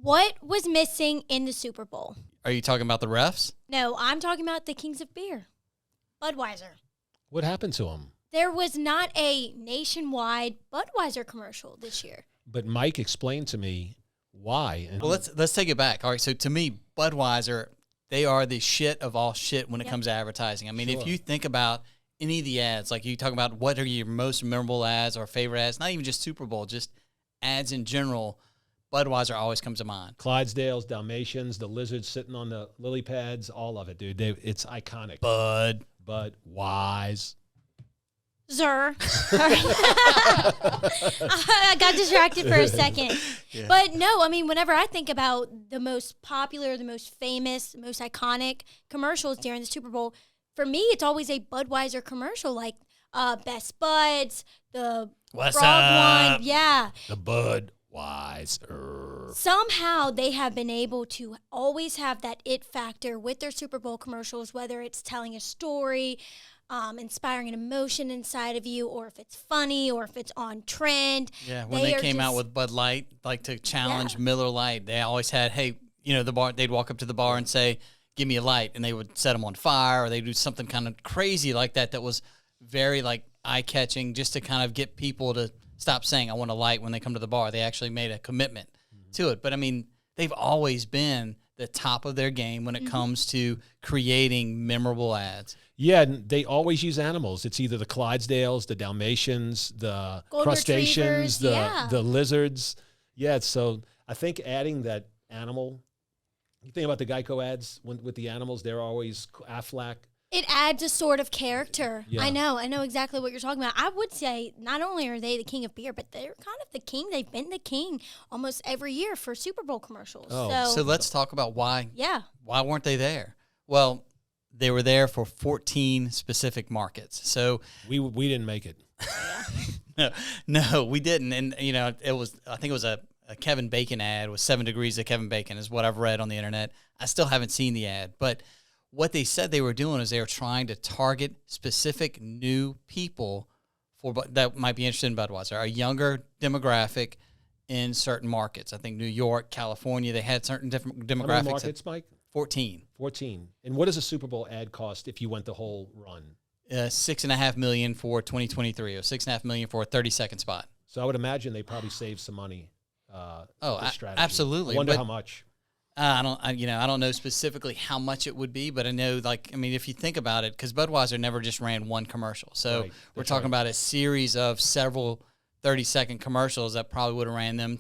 What was missing in the Super Bowl? Are you talking about the refs? No, I'm talking about the Kings of Beer, Budweiser. What happened to him? There was not a nationwide Budweiser commercial this year. But Mike explained to me why. And Well, let's take it back. All right, so to me, Budweiser, they are the shit of all shit when it comes to advertising. I mean, if you think about any of the ads, like you talk about what are your most memorable ads or favorite ads, not even just Super Bowl, just ads in general, Budweiser always comes to mind. Clydesdales, Dalmatians, the lizards sitting on the lily pads, all of it, dude. It's iconic. Budweiser. I got distracted for a second. Yeah. But no, I mean, whenever I think about the most popular, the most famous, the most iconic commercials during the Super Bowl, for me, it's always a Budweiser commercial, like Best Buds, the What's frog up? one. Yeah. The Budweiser. Somehow they have been able to always have that it factor with their Super Bowl commercials, whether it's telling a story, inspiring an emotion inside of you, or if it's funny, or if it's on trend. Yeah, when they came out with Bud Light, like to challenge Miller Lite, they always had, hey, the bar, they'd walk up to the bar and say, give me a light, and they would set them on fire, or they'd do something kind of crazy like that was very, like, eye-catching, just to kind of get people to stop saying, I want a light when they come to the bar. They actually made a commitment to it. But, I mean, they've always been the top of their game when it comes to creating memorable ads. Yeah, and they always use animals. It's either the Clydesdales, the Dalmatians, the Golden crustaceans, retrievers, the lizards. Yeah, so I think adding that animal, you think about the Geico ads with the animals, they're always Aflac. It adds a sort of character. Yeah. I know exactly what you're talking about. I would say not only are they the king of beer, but they're kind of the king. They've been the king almost every year for Super Bowl commercials. Oh. So let's talk about why. Yeah. Why weren't they there? Well, they were there for 14 specific markets. So we didn't make it. No, we didn't. And I think it was a Kevin Bacon ad with 7 degrees of Kevin Bacon is what I've read on the internet. I still haven't seen the ad, but what they said they were doing is they were trying to target specific new people that might be interested in Budweiser, a younger demographic in certain markets. I think New York, California, they had certain different demographics. How many markets, Mike? 14. 14. And what does a Super Bowl ad cost if you went the whole run? $6.5 million for 2023, or $6.5 million for a 30-second spot. So I would imagine they probably saved some money. Absolutely. I wonder how much. I don't know specifically how much it would be, but I know, if you think about it, because Budweiser never just ran one commercial. So we're talking about a series of several 30-second commercials that probably would have ran them,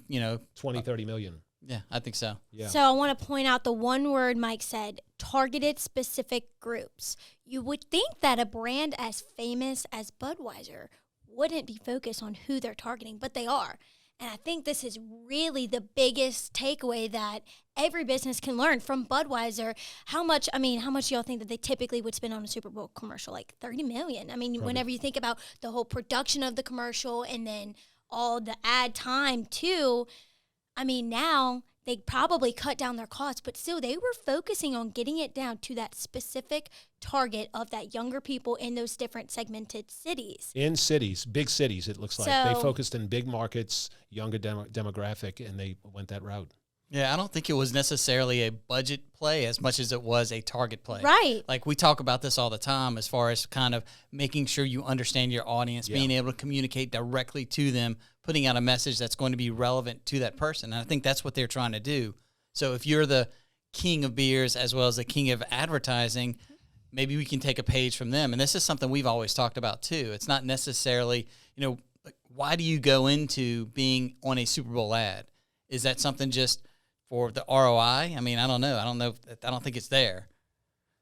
20, 30 million. Yeah, I think so. Yeah. So I want to point out the one word Mike said, targeted specific groups. You would think that a brand as famous as Budweiser wouldn't be focused on who they're targeting, but they are. And I think this is really the biggest takeaway that every business can learn from Budweiser. How much y'all think that they typically would spend on a Super Bowl commercial? Like $30 million. I mean, whenever you think about the whole production of the commercial and then all the ad time too, I mean, now they probably cut down their costs, but still they were focusing on getting it down to that specific target of that younger people in those different segmented cities. In cities, big cities, it looks like. They focused in big markets, younger demographic, and they went that route. Yeah, I don't think it was necessarily a budget play as much as it was a target play. Right. Like we talk about this all the time as far as kind of making sure you understand your audience, being able to communicate directly to them, putting out a message that's going to be relevant to that person. And I think that's what they're trying to do. So if you're the king of beers as well as the king of advertising, maybe we can take a page from them. And this is something we've always talked about too. It's not necessarily, why do you go into being on a Super Bowl ad? Is that something just for the ROI? I mean, I don't know. I don't think it's there.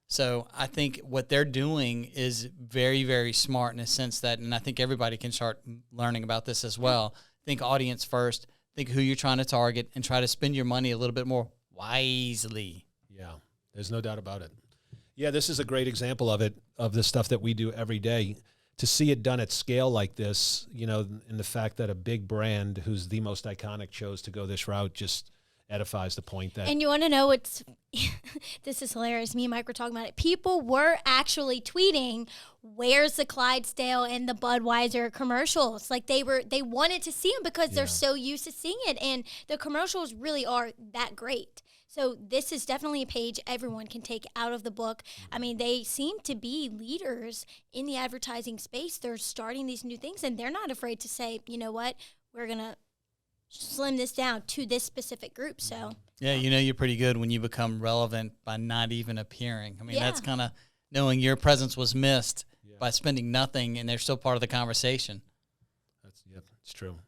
So I think what they're doing is very, very smart in a sense that, and I think everybody can start learning about this as well. Think audience first, think who you're trying to target, and try to spend your money a little bit more wisely. Yeah, there's no doubt about it. Yeah, this is a great example of it, of the stuff that we do every day. To see it done at scale like this, in the fact that a big brand who's the most iconic chose to go this route, just edifies the point that. And you want to know what's this is hilarious. Me and Mike were talking about it. People were actually tweeting, "Where's the Clydesdale and the Budweiser commercials?" Like they wanted to see them because they're so used to seeing it, and the commercials really are that great. So this is definitely a page everyone can take out of the book. I mean, they seem to be leaders in the advertising space. They're starting these new things, and they're not afraid to say, you know what, we're going to slim this down to this specific group. So yeah, you know you're pretty good when you become relevant by not even appearing. I mean, that's kind of knowing your presence was missed by spending nothing, and they're still part of the conversation. It's true.